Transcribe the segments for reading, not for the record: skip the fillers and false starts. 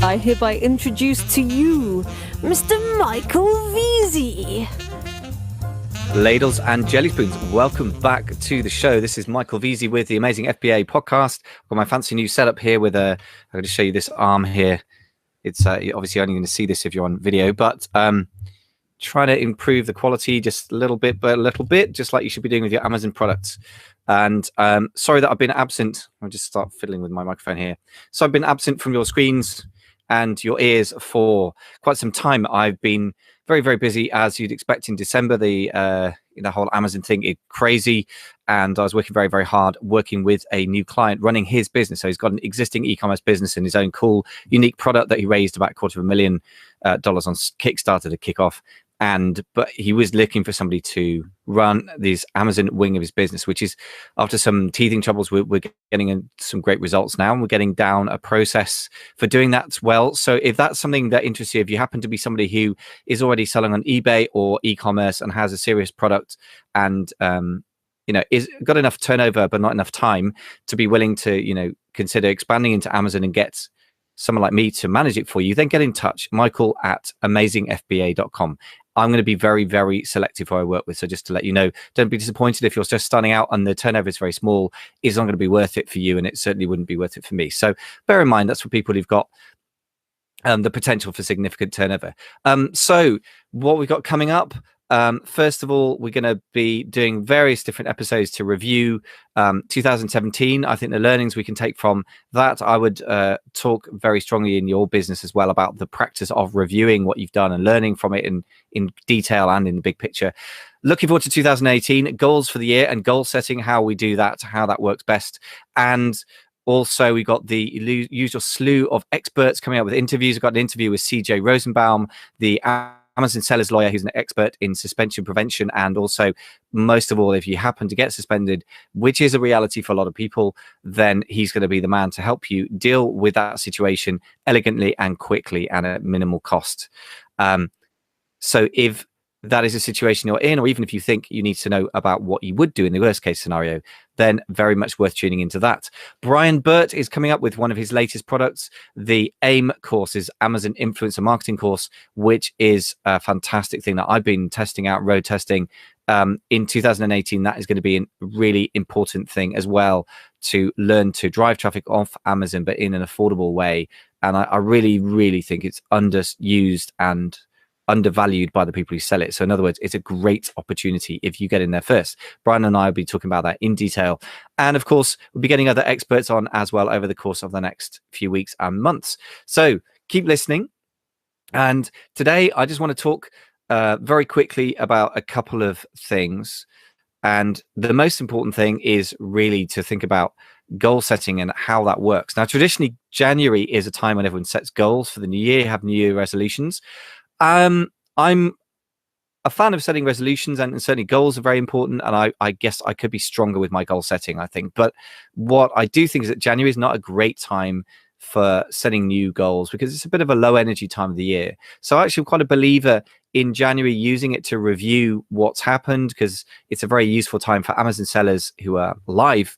I hereby introduce to you Mr. Michael Veazey. Ladles and jelly spoons, welcome back to the show. This is Michael Veazey with the Amazing FBA podcast. I've got my fancy new setup here with I'm going to show you this arm here. It's you're obviously only going to see this if you're on video, but trying to improve the quality just a little bit, just like you should be doing with your Amazon products. And sorry that I've been absent. I'll just start fiddling with my microphone here. So I've been absent from your screens and your ears for quite some time. I've been very, very busy, as you'd expect in December. The whole Amazon thing is crazy, and I was working very, very hard working with a new client running his business. So he's got an existing e-commerce business and his own cool, unique product that he raised about $250,000 on Kickstarter to kick off. But he was looking for somebody to run this Amazon wing of his business, which is, after some teething troubles, we're getting some great results now, and we're getting down a process for doing that well. So if that's something that interests you, if you happen to be somebody who is already selling on eBay or e-commerce and has a serious product and is got enough turnover but not enough time to be willing to consider expanding into Amazon and get someone like me to manage it for you, then get in touch, michael@amazingfba.com. I'm going to be very, very selective who I work with. So just to let you know, don't be disappointed if you're just starting out and the turnover is very small. It's not going to be worth it for you, and it certainly wouldn't be worth it for me. So bear in mind, that's for people who've got the potential for significant turnover. So what we've got coming up, first of all, we're going to be doing various different episodes to review 2017. I think the learnings we can take from that. I would talk very strongly in your business as well about the practice of reviewing what you've done and learning from it in detail and in the big picture. Looking forward to 2018, goals for the year and goal setting, how we do that, how that works best. And also, we got the usual slew of experts coming up with interviews. We've got an interview with CJ Rosenbaum, the Amazon seller's lawyer, who's an expert in suspension prevention. And also, most of all, if you happen to get suspended, which is a reality for a lot of people, then he's going to be the man to help you deal with that situation elegantly and quickly and at minimal cost. So if that is a situation you're in, or even if you think you need to know about what you would do in the worst case scenario, then very much worth tuning into that. Brian Burt is coming up with one of his latest products, the AIM course, his Amazon Influencer Marketing course, which is a fantastic thing that I've been testing out, road testing. In 2018, that is going to be a really important thing as well, to learn to drive traffic off Amazon, but in an affordable way. And I really, really think it's underused and undervalued by the people who sell it. So in other words, it's a great opportunity if you get in there first. Brian and I will be talking about that in detail. And of course, we'll be getting other experts on as well over the course of the next few weeks and months. So keep listening. And today, I just want to talk very quickly about a couple of things. And the most important thing is really to think about goal setting and how that works. Now, traditionally, January is a time when everyone sets goals for the new year, have New Year resolutions. I'm a fan of setting resolutions, and certainly goals are very important. And I guess I could be stronger with my goal setting, I think. But what I do think is that January is not a great time for setting new goals, because it's a bit of a low energy time of the year. So actually, I'm quite a believer in January using it to review what's happened, because it's a very useful time for Amazon sellers who are live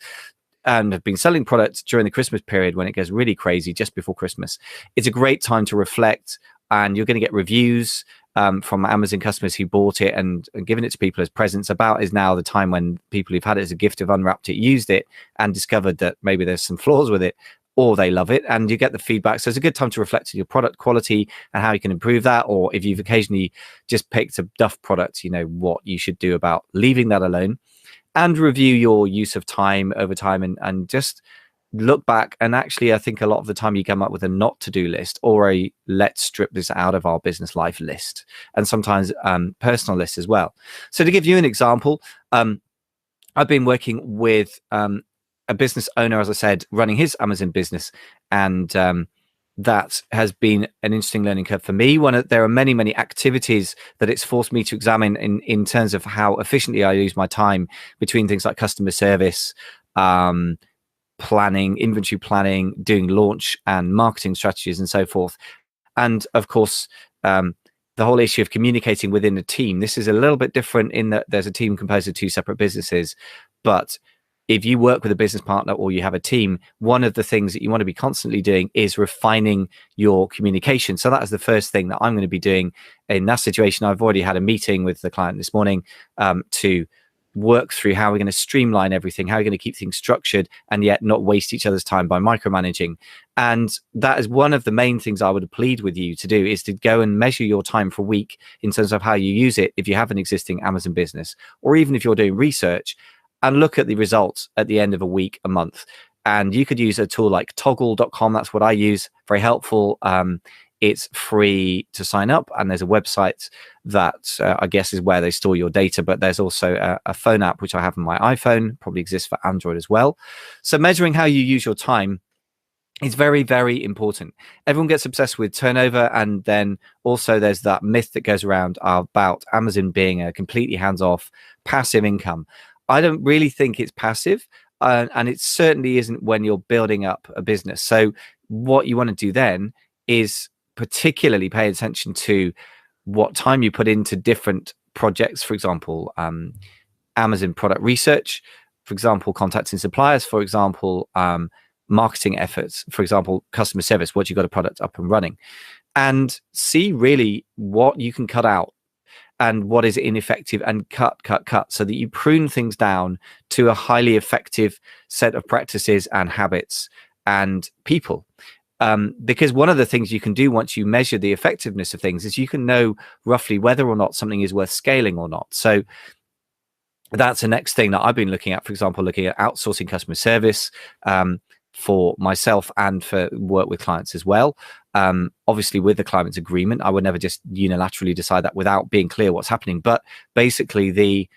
and have been selling products during the Christmas period, when it goes really crazy just before Christmas. It's a great time to reflect, and you're going to get reviews from Amazon customers who bought it and given it to people as presents. About is now the time when people who've had it as a gift have unwrapped it, used it, and discovered that maybe there's some flaws with it, or they love it, and you get the feedback. So it's a good time to reflect on your product quality and how you can improve that. Or if you've occasionally just picked a duff product, you know what you should do about leaving that alone, and review your use of time over time, and just look back. And actually, I think a lot of the time you come up with a not to do list, or a let's strip this out of our business life list, and sometimes personal lists as well. So to give you an example, I've been working with a business owner, as I said, running his Amazon business, and that has been an interesting learning curve for me. There are many, many activities that it's forced me to examine in terms of how efficiently I use my time between things like customer service, planning, inventory planning, doing launch and marketing strategies, and so forth. And of course, the whole issue of communicating within a team. This is a little bit different in that there's a team composed of two separate businesses, but if you work with a business partner or you have a team, one of the things that you want to be constantly doing is refining your communication. So that is the first thing that I'm going to be doing in that situation. I've already had a meeting with the client this morning to work through how we're going to streamline everything, how we're going to keep things structured and yet not waste each other's time by micromanaging. And that is one of the main things I would plead with you to do, is to go and measure your time for a week in terms of how you use it if you have an existing Amazon business, or even if you're doing research, and look at the results at the end of a week, a month. And you could use a tool like toggle.com. That's what I use. Very helpful. It's free to sign up, and there's a website that I guess is where they store your data, but there's also a phone app, which I have on my iPhone, probably exists for Android as well. So measuring how you use your time is very, very important. Everyone gets obsessed with turnover, and then also there's that myth that goes around about Amazon being a completely hands-off passive income. I don't really think it's passive, and it certainly isn't when you're building up a business. So what you want to do then is particularly pay attention to what time you put into different projects. For example, Amazon product research, for example, contacting suppliers, for example, marketing efforts, for example, customer service, once you've got a product up and running, and see really what you can cut out and what is ineffective, and cut, so that you prune things down to a highly effective set of practices and habits and people. Because one of the things you can do once you measure the effectiveness of things is you can know roughly whether or not something is worth scaling or not. So that's the next thing that I've been looking at, for example, looking at outsourcing customer service for myself and for work with clients as well. Obviously, with the client's agreement, I would never just unilaterally decide that without being clear what's happening. But basically,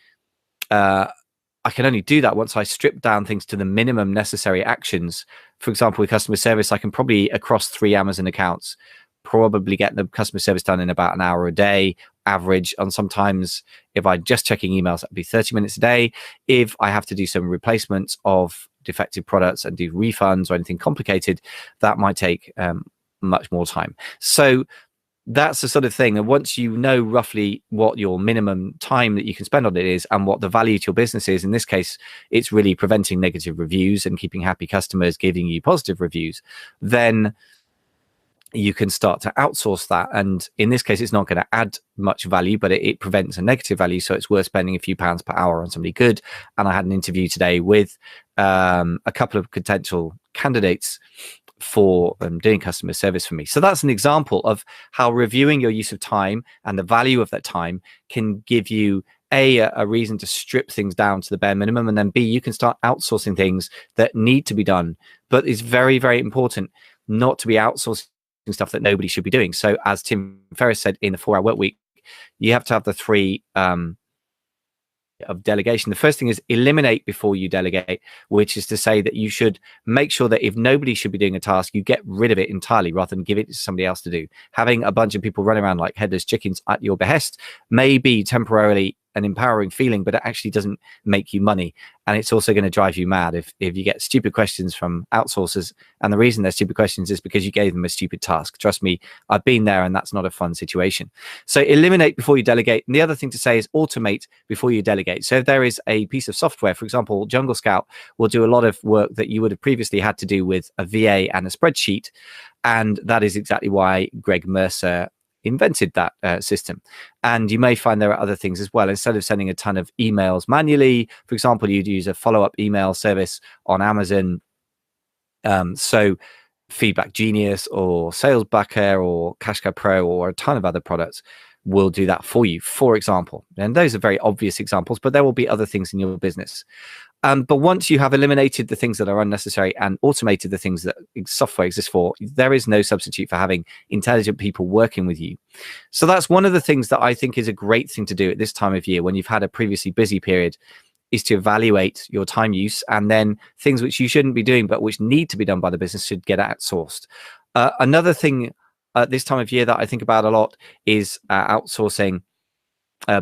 I can only do that once I strip down things to the minimum necessary actions. For example, with customer service, I can probably, across 3 Amazon accounts, probably get the customer service done in about an hour a day average. And sometimes if I'm just checking emails, that'd be 30 minutes a day. If I have to do some replacements of defective products and do refunds or anything complicated, that might take much more time. So that's the sort of thing. And once you know roughly what your minimum time that you can spend on it is and what the value to your business is, in this case, it's really preventing negative reviews and keeping happy customers, giving you positive reviews, then you can start to outsource that. And in this case, it's not going to add much value, but it prevents a negative value. So it's worth spending a few pounds per hour on somebody good. And I had an interview today with a couple of potential candidates for doing customer service for me. So that's an example of how reviewing your use of time and the value of that time can give you a reason to strip things down to the bare minimum, and then B, you can start outsourcing things that need to be done. But it's very, very important not to be outsourcing stuff that nobody should be doing. So as Tim Ferriss said in the 4-Hour Work Week, you have to have the 3 of delegation. The first thing is eliminate before you delegate, which is to say that you should make sure that if nobody should be doing a task, you get rid of it entirely rather than give it to somebody else to do. Having a bunch of people running around like headless chickens at your behest may be temporarily an empowering feeling, but it actually doesn't make you money. And it's also going to drive you mad if you get stupid questions from outsourcers. And the reason they're stupid questions is because you gave them a stupid task. Trust me, I've been there, and that's not a fun situation. So eliminate before you delegate. And the other thing to say is automate before you delegate. So if there is a piece of software, for example, Jungle Scout will do a lot of work that you would have previously had to do with a VA and a spreadsheet. And that is exactly why Greg Mercer invented that system. And you may find there are other things as well. Instead of sending a ton of emails manually, for example, you'd use a follow-up email service on Amazon. So Feedback Genius or SalesBacker or CashCow Pro or a ton of other products will do that for you, for example. And those are very obvious examples, but there will be other things in your business. But once you have eliminated the things that are unnecessary and automated the things that software exists for, there is no substitute for having intelligent people working with you. So that's one of the things that I think is a great thing to do at this time of year when you've had a previously busy period, is to evaluate your time use, and then things which you shouldn't be doing but which need to be done by the business should get outsourced. Another thing at this time of year that I think about a lot is outsourcing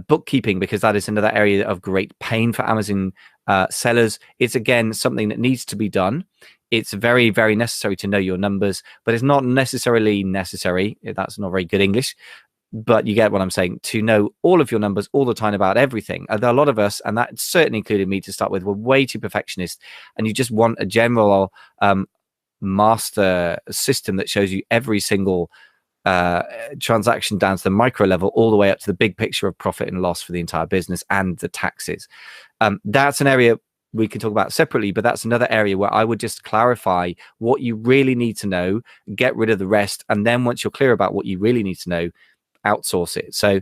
bookkeeping, because that is another area of great pain for Amazon sellers. It's again something that needs to be done. It's very, very necessary to know your numbers, but it's not necessarily necessary. That's not very good English. but you get what I'm saying. To know all of your numbers all the time about everything. There are a lot of us, and that certainly included me to start with, were way too perfectionist, and you just want a general master system that shows you every single transaction down to the micro level, all the way up to the big picture of profit and loss for the entire business and the taxes. That's an area we can talk about separately, but that's another area where I would just clarify what you really need to know, get rid of the rest, and then once you're clear about what you really need to know, outsource it. So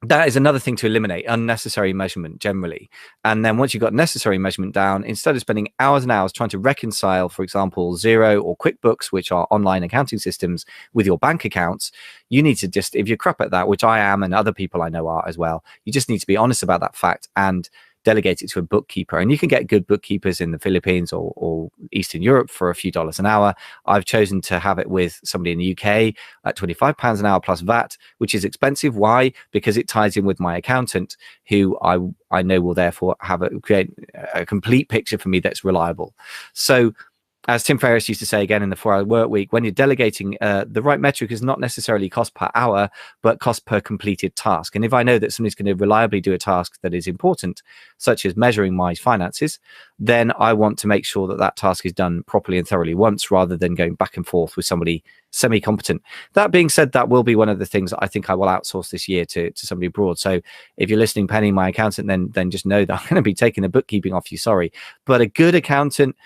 that is another thing to eliminate, unnecessary measurement generally. And then once you've got necessary measurement down, instead of spending hours and hours trying to reconcile, for example, Xero or QuickBooks, which are online accounting systems, with your bank accounts, you need to just, if you're crap at that, which I am and other people I know are as well, you just need to be honest about that fact and delegate it to a bookkeeper. And you can get good bookkeepers in the Philippines or Eastern Europe for a few dollars an hour. I've chosen to have it with somebody in the UK at £25 an hour plus VAT, which is expensive. Why? Because it ties in with my accountant, who I know will therefore create a complete picture for me that's reliable. So as Tim Ferriss used to say again in the 4-Hour Work Week, when you're delegating, the right metric is not necessarily cost per hour, but cost per completed task. And if I know that somebody's going to reliably do a task that is important, such as measuring my finances, then I want to make sure that that task is done properly and thoroughly once, rather than going back and forth with somebody semi-competent. That being said, that will be one of the things that I think I will outsource this year to somebody abroad. So if you're listening, Penny, my accountant, then just know that I'm going to be taking the bookkeeping off you. Sorry. But a good accountant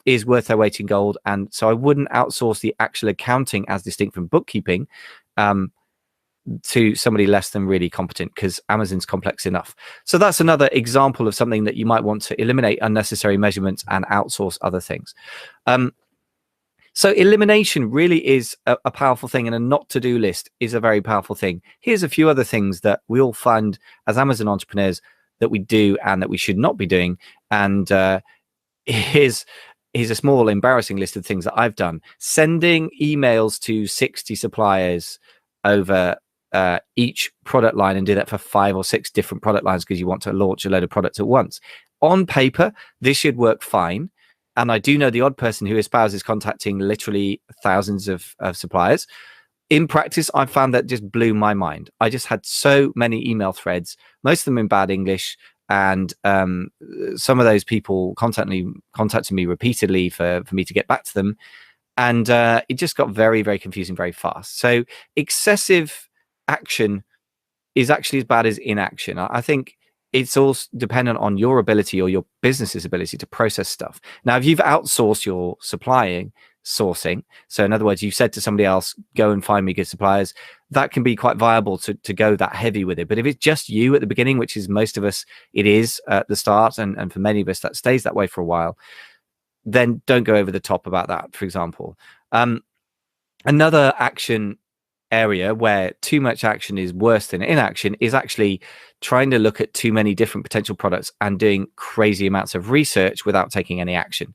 is worth their weight in gold. And so I wouldn't outsource the actual accounting as distinct from bookkeeping to somebody less than really competent, because Amazon's complex enough. So that's another example of something that you might want to eliminate unnecessary measurements and outsource other things. So elimination really is a powerful thing, and a not to-do list is a very powerful thing. Here's a few other things that we all find as Amazon entrepreneurs that we do and that we should not be doing. And here's a small embarrassing list of things that I've done. Sending emails to 60 suppliers over each product line, and do that for 5 or 6 different product lines because you want to launch a load of products at once. On paper, this should work fine. And I do know the odd person who espouses contacting literally thousands of suppliers. In practice, I found that just blew my mind. I just had so many email threads, most of them in bad English. And some of those people contacted me repeatedly for me to get back to them. And it just got very, very confusing very fast. So excessive action is actually as bad as inaction. I think it's all dependent on your ability or your business's ability to process stuff. Now, if you've outsourced your sourcing, so in other words, you said to somebody else, go and find me good suppliers, that can be quite viable to go that heavy with it. But if it's just you at the beginning, which is most of us, it is at the start, and for many of us that stays that way for a while, then don't go over the top about that, for example. Another action area where too much action is worse than inaction is actually trying to look at too many different potential products and doing crazy amounts of research without taking any action.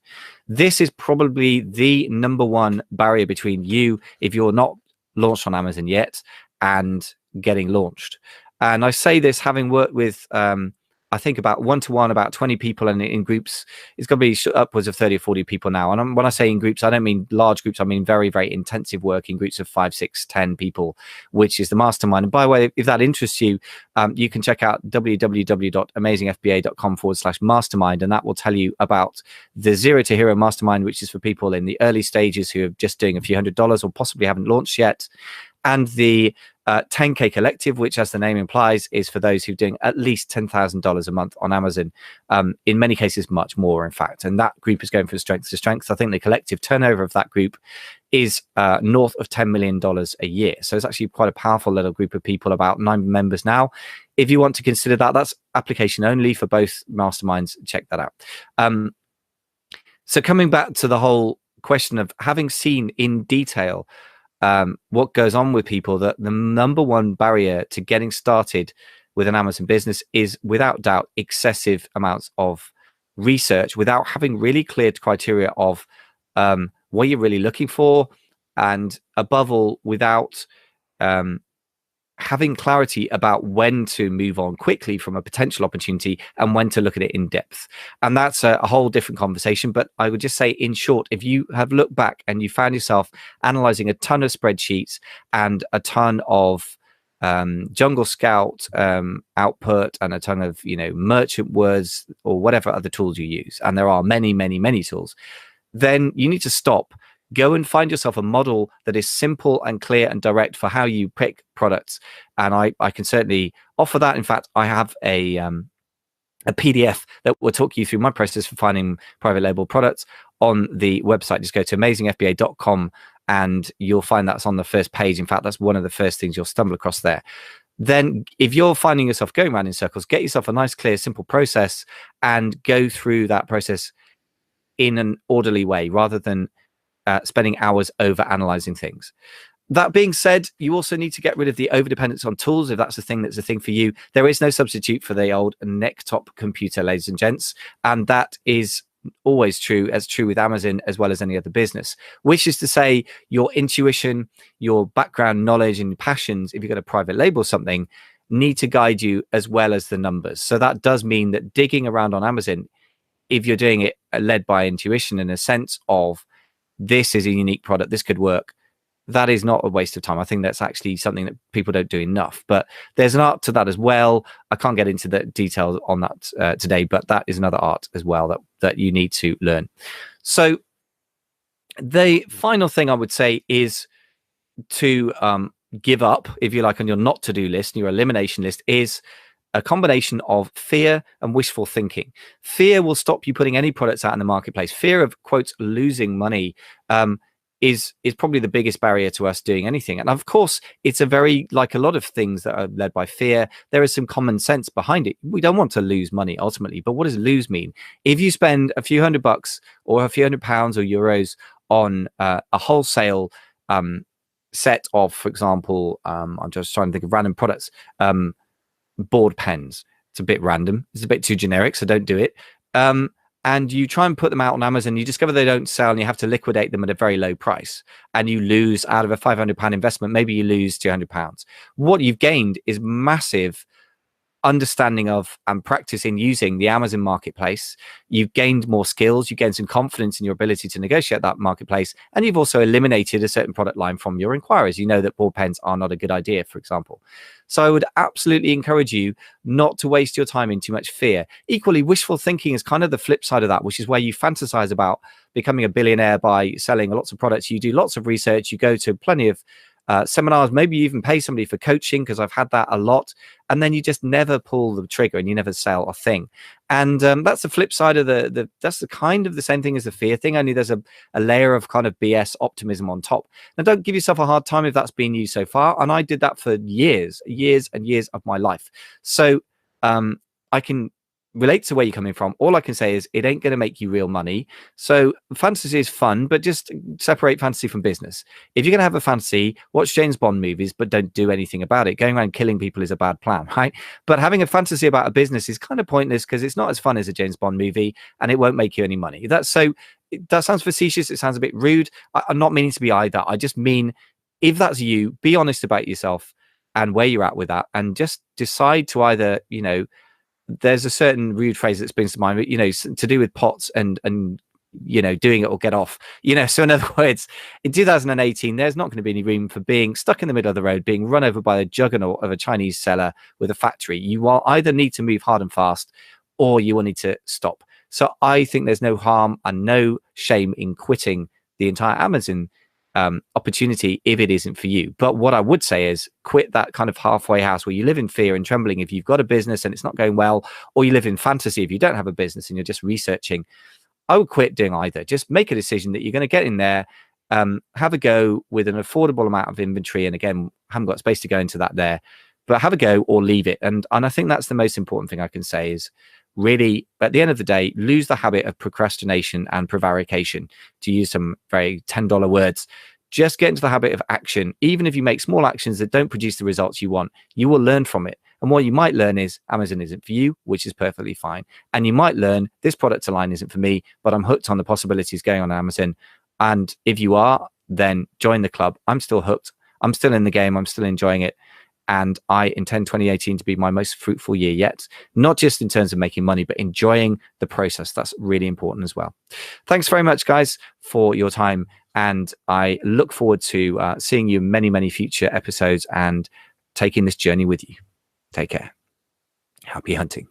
This is probably the number one barrier between you, if you're not launched on Amazon yet, and getting launched. And I say this having worked with I think about one-to-one, about 20 people, and in groups, it's going to be upwards of 30 or 40 people now. And when I say in groups, I don't mean large groups. I mean very, very intensive work in groups of 5, 6, 10 people, which is the mastermind. And by the way, if that interests you, you can check out www.amazingfba.com/mastermind, and that will tell you about the Zero to Hero Mastermind, which is for people in the early stages who are just doing a few $100s or possibly haven't launched yet. And the 10K Collective, which, as the name implies, is for those who are doing at least $10,000 a month on Amazon. In many cases, much more, in fact. And that group is going from strength to strength. I think the collective turnover of that group is north of $10 million a year. So it's actually quite a powerful little group of people, about 9 members now. If you want to consider that, that's application only for both masterminds. Check that out. So coming back to the whole question of having seen in detail what goes on with people, that the number one barrier to getting started with an Amazon business is without doubt excessive amounts of research without having really clear criteria of what you're really looking for, and above all, without having clarity about when to move on quickly from a potential opportunity and when to look at it in depth. And that's a whole different conversation. But I would just say, in short, if you have looked back and you found yourself analyzing a ton of spreadsheets and a ton of Jungle Scout output and a ton of, merchant words or whatever other tools you use, and there are many, many, many tools, then you need to stop. Go and find yourself a model that is simple and clear and direct for how you pick products. And I can certainly offer that. In fact, I have a PDF that will talk you through my process for finding private label products on the website. Just go to amazingfba.com and you'll find that's on the first page. In fact, that's one of the first things you'll stumble across there. Then if you're finding yourself going around in circles, get yourself a nice, clear, simple process and go through that process in an orderly way rather than spending hours over analyzing things. That being said, you also need to get rid of the overdependence on tools if that's a thing for you. There is no substitute for the old neck-top computer, ladies and gents, and that is always true with Amazon as well as any other business, which is to say your intuition, your background knowledge and passions, if you're going to private label something, need to guide you as well as the numbers. So that does mean that digging around on Amazon, if you're doing it led by intuition in a sense of this is a unique product, this could work, that is not a waste of time. I think that's actually something that people don't do enough, but there's an art to that as well. I can't get into the details on that today, but that is another art as well that you need to learn. So the final thing I would say is to give up, if you like, on your not to-do list, your elimination list, is a combination of fear and wishful thinking. Fear will stop you putting any products out in the marketplace. Fear of, quotes, losing money is probably the biggest barrier to us doing anything. And of course, it's a very, like a lot of things that are led by fear, there is some common sense behind it. We don't want to lose money ultimately, but what does lose mean? If you spend a few $100 or a few £100 or euros on a wholesale set of, for example, I'm just trying to think of random products, board pens. It's a bit random. It's a bit too generic, so don't do it. And you try and put them out on Amazon, you discover they don't sell and you have to liquidate them at a very low price. And you lose out of a £500 investment, maybe you lose £200. What you've gained is massive understanding of and practice in using the Amazon marketplace. You've gained more skills, you gained some confidence in your ability to negotiate that marketplace, and you've also eliminated a certain product line from your inquiries. You know that ball pens are not a good idea, for example. So I would absolutely encourage you not to waste your time in too much fear. Equally, wishful thinking is kind of the flip side of that, which is where you fantasize about becoming a billionaire by selling lots of products. You do lots of research, you go to plenty of seminars, maybe you even pay somebody for coaching, because I've had that a lot, and then you just never pull the trigger and you never sell a thing. And that's the flip side of that's the kind of the same thing as the fear thing, only there's a layer of kind of BS optimism on top. Now, don't give yourself a hard time if that's been you so far, and I did that for years and years of my life. So I can relate to where you're coming from. All I can say is it ain't going to make you real money. So fantasy is fun, but just separate fantasy from business. If you're going to have a fantasy, watch James Bond movies, but don't do anything about it. Going around killing people is a bad plan, right? But having a fantasy about a business is kind of pointless because it's not as fun as a James Bond movie and it won't make you any money. That sounds facetious. It sounds a bit rude. I'm not meaning to be either. I just mean, if that's you, be honest about yourself and where you're at with that, and just decide to either, there's a certain rude phrase that springs to mind, to do with pots and doing it or get off, so in other words, in 2018, there's not going to be any room for being stuck in the middle of the road, being run over by a juggernaut of a Chinese seller with a factory. You will either need to move hard and fast, or you will need to stop. So I think there's no harm and no shame in quitting the entire Amazon opportunity if it isn't for you. But what I would say is quit that kind of halfway house where you live in fear and trembling if you've got a business and it's not going well, or you live in fantasy if you don't have a business and you're just researching. I would quit doing either. Just make a decision that you're going to get in there, have a go with an affordable amount of inventory. And again, I haven't got space to go into that there, but have a go or leave it. And I think that's the most important thing I can say is really, at the end of the day, lose the habit of procrastination and prevarication, to use some very $10 words. Just get into the habit of action. Even if you make small actions that don't produce the results you want, you will learn from it. And what you might learn is Amazon isn't for you, which is perfectly fine. And you might learn this product line isn't for me, but I'm hooked on the possibilities going on Amazon. And if you are, then join the club. I'm still hooked. I'm still in the game. I'm still enjoying it. And I intend 2018 to be my most fruitful year yet, not just in terms of making money, but enjoying the process. That's really important as well. Thanks very much, guys, for your time. And I look forward to seeing you in many, many future episodes and taking this journey with you. Take care. Happy hunting.